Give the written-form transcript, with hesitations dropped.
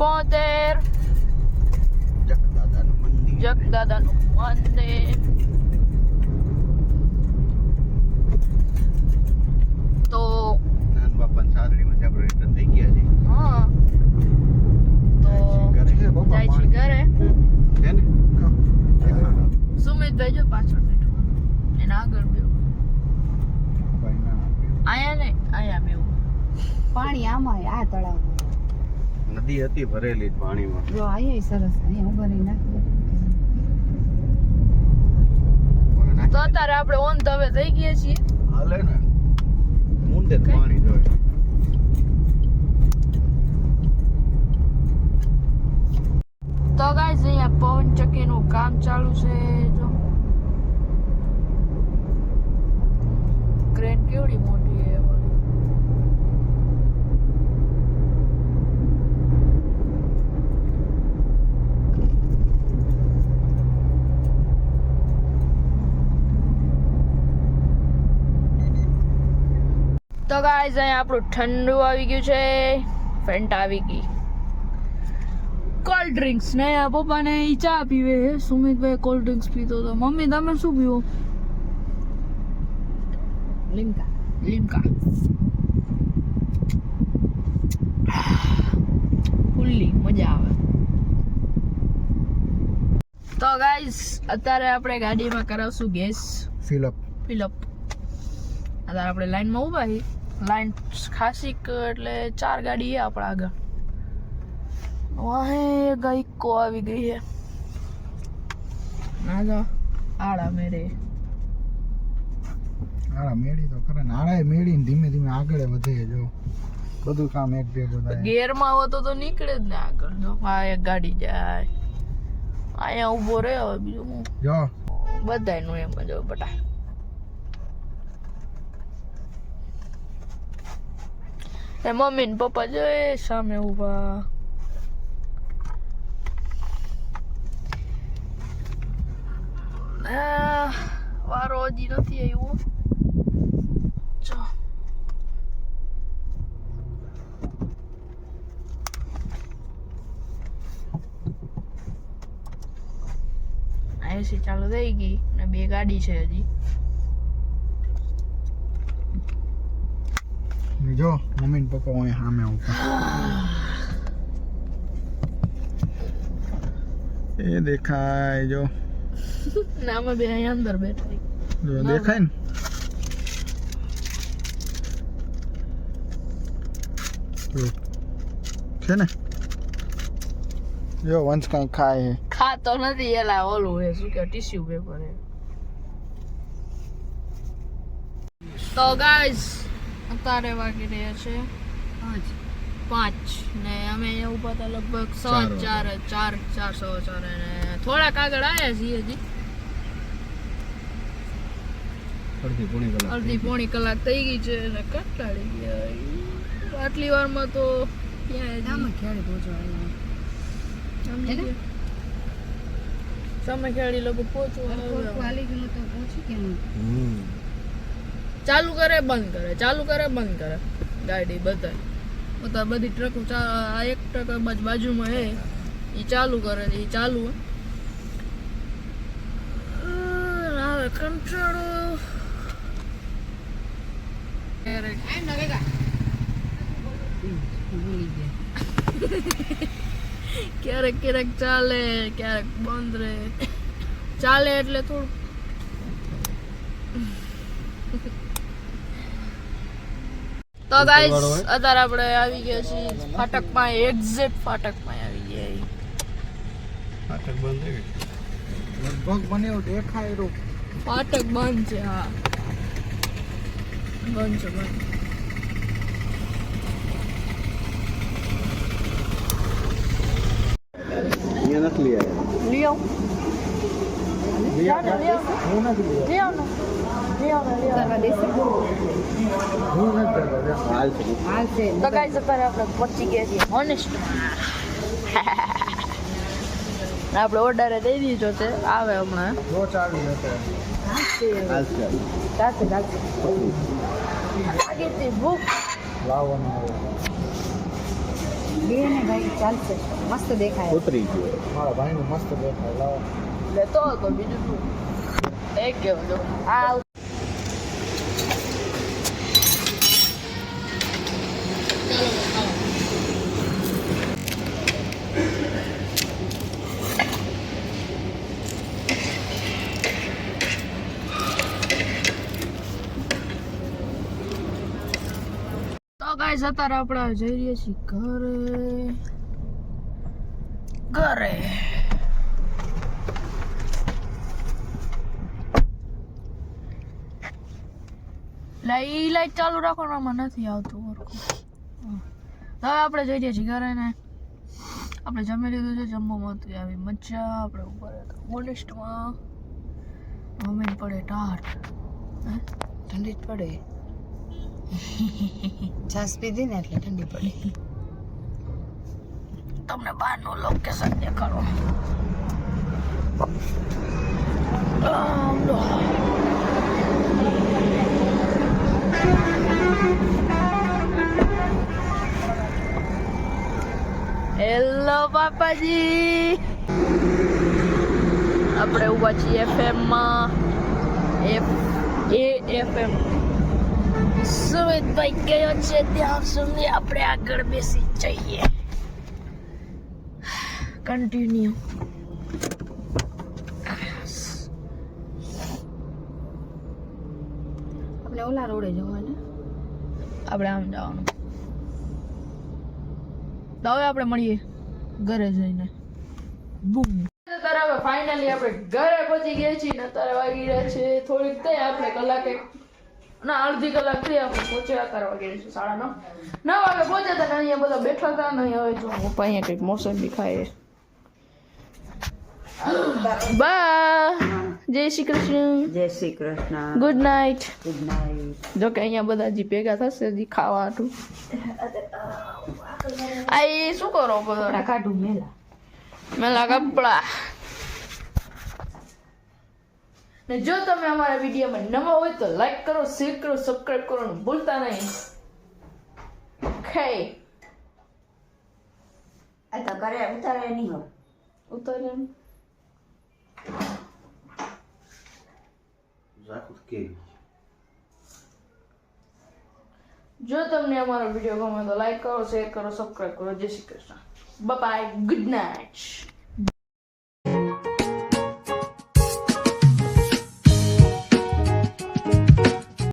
72 જગદાદાનું મંદિર. જગદાદાનું મંદિર. તો નાન બાપાની સાદડીમાંથી આપણે રિટર્ન થઈ ગયા છે. હા તો ઘરે છે બાપા જાય છે ઘરે. છે ને? સુમિતભાઈ જો પાછળ બેઠો એના આગળ બેવું ભાઈ ના આયા ને આયા બેવું પાણી આમાં આ તળાવ નદી હતી ભરેલી જ પાણીમાં. જો અહીંયા સરસ અહીંયા ઉભા રહી નાખી તો અત્યારે આપણે ઓન તવે થઈ ગયા છીએ. હાલે ને મુંડે જ પાણી જોઈએ. તો ગાઈસ અહીંયા પવન ચક્કીનું કામ ચાલુ છે. જો ક્રેન કેવડી મોટી છે ઓલી. તો ગાઈસ અહીંયા આપણું ઠંડુ આવી ગયું છે. ફેન્ટા આવી ગઈ. કોલ્ડ ડ્રિંક્સ ને પપ્પા ને ચા પીવે. સુમિતભાઈ કોલ્ડ ડ્રિંક્સ પીતો હતો. મમ્મી તમે શું પીવો? લીમકા લીમકા. ફૂલ્લી મજા આવે. તો ગાઈસ અત્યારે આપણે ગાડીમાં કરાવશું ગેસ ફિલઅપ. ફિલઅપ. અત્યારે આપણે લાઈનમાં ઊભા છીએ. લાઈન ખાસી એટલે 4 ગાડી છે આપણા આગળ. વાહે ગાઈકો આવી ગઈ છે. ના તો આડા મેરે આળા મેળી તો ખરા ને. આળાએ મેળીને ધીમે ધીમે આગળ વધે. જો બધું કામ એક ભેગું થાય. ગેરમાં હોતો તો નીકળે જ ને આગળ. જો આ એક ગાડી જાય અહીંયા ઊભો રહે. હવે બીજું હું જો બધાયનું એમ જ હવે બટા. એ મમ્મી ને પપ્પા જો એ સામે ઊભા. વારો હજી નથી આવ્યો. જો એસી ચાલુ થઈ ગઈ ને 2 ગાડી છે હજી. જો મમ્મી ને પપ્પા અહીં સામે ઉભા. એ દેખાય જો. ના અમે બે અહીંયા અંદર બેઠા. જો દેખાય ને. જો. છે ને. જો વંશ કઈ ખાય છે. ખાતો નથી. એલા ઓલું હે શું કે ટીશ્યુ પેપર હે. તો ગાઈસ અત્યારે વાગી રહ્યા છે 5 ને અમે અહીંયા ઉભા હતા લગભગ 4:15 ને થોડાક આગળ આવ્યા છીએ હજી. અડધી પોણી કલાક થઈ ગઈ છે ને કંટાળી ગયા. આટલી વારમાં તો ક્યાં ખેડી પહોંચવા સમય ખેડી લોકો પહોંચવા હાલી ગયું તો પહોંચી કેમ ચાલુ કરે બંધ કરે ચાલુ કરે બંધ કરે ગાડી. બધા બધી ટ્રકો આ એક ટ્રક બાજુમાં હે એ ચાલુ કરે એ ચાલુ આવે કંટાળો. ક્યારેક ક્યારેક ચાલે ક્યારેક બંધ રહે. ચાલે એટલે થોડું તો ગાઈસ અત્યારે આપણે આવી ગયા છીએ ફાટકમાં. એક્ઝેક્ટ ફાટકમાં આવી ગયા. ફાટક બંધ થઈ ગયું. લગભગ મને એવું દેખાય રહ્યું. ફાટક બંધ છે. હા બંધ છે બંધ. અહીંયા નથી લઈ આવ્યા. લઈ આવ. હું નથી લઈ લઈ આવ ને. લઈ આવ ને લઈ આવ. હું નથી હાલ છે. તો ગાઈસ અત્યારે આપણે પહોંચી ગયા છીએ હોનેસ્ટમાં. આપણે ઓર્ડર દઈ દીધો છે. આવે હમણાં. જો ચાલુ નથી. હાલ છે. ચાલશે લાગી હતી ભૂખ. લાવવાનું. બે ને ભાઈ ચાલશે મસ્ત દેખાય ઉતરી ગયો મારા ભાઈનું મસ્ત દેખાય લાવો લેતો હતો બીજું શું એક કેવો જો આ તો ગાઈસ અત્યારે આપણે જઈ રહ્યા છીએ ઘરે લાઈટ ચાલુ રાખવામાં નથી આવતું હરખું. હવે આપણે જઈ રહ્યા છીએ ઘરે ને આપણે જમી લીધું છે જમવામાં હતું આવી મજા આપણે ઉપર હતા મોનિસ્ટમાં મમ્મીને પડે ટાટ ઠંડી જ પડે છાસ પીધી ને એટલે ઠંડી પડે તમને બહારનું લોકેશન દેખાડો હેલો પાપાજી આપણે ઉભા છીએ FM માં FM સુમિતભાઈ ગયો છે ત્યાં સુધી આપણે આગળ બેસી જઈએ કન્ટિન્યુ આપણે ઓલા રોડે જવાનું આપણે આમ જવાનું તો હવે આપણે મળીએ ઘરે જઈને બૂમ અત્યારે હવે ફાઇનલી આપણે ઘરે પહોંચી ગયા છીએ ને અત્યારે વાગી રહ્યા છે થોડીક થઈ આપણે કલાકે ના અડધી કલાક થઈ આપણે પહોંચ્યા કરવા ગયા છીએ 9:30 વાગે પહોંચ્યા હતા ને અહીંયા બધા બેઠા હતા ને હવે જો પપ્પા અહીંયા કંઈક મોસંબી ખાય બા જય શ્રી કૃષ્ણ જય Shri Krishna good night good night જો કે અહીંયા બધા હજી ભેગા થશે હજી ખાવા હાટું આ એ શું કરો બધા કાઢું મેલા કપડા ને જો તમે અમારા વિડીયોમાં નવા હોય તો લાઈક કરો શેર કરો સબસ્ક્રાઇબ કરવાનું ભૂલતા નહીં ઓકે આ તો કરે ઉતારે નહીં હો ઉતારે જો તમને અમારો વિડીયો ગમે તો લાઈક કરો શેર કરો સબસ્ક્રાઇબ કરો જય Shri Krishna bye bye good night